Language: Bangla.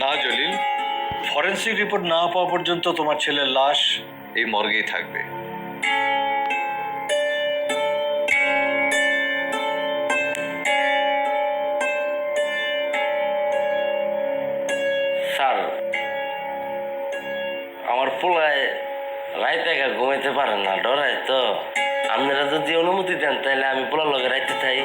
না জলিল, ফরেন্সিক রিপোর্ট না পাওয়া পর্যন্ত তোমার ছেলের লাশ এই মর্গেই থাকবে। স্যার, আমার পোলায় রাইতে ঘুমাইতে পারে না, ডরায় তো। আপনারা যদি অনুমতি দেন তাহলে আমি পোলার লগে রাইতে থাই।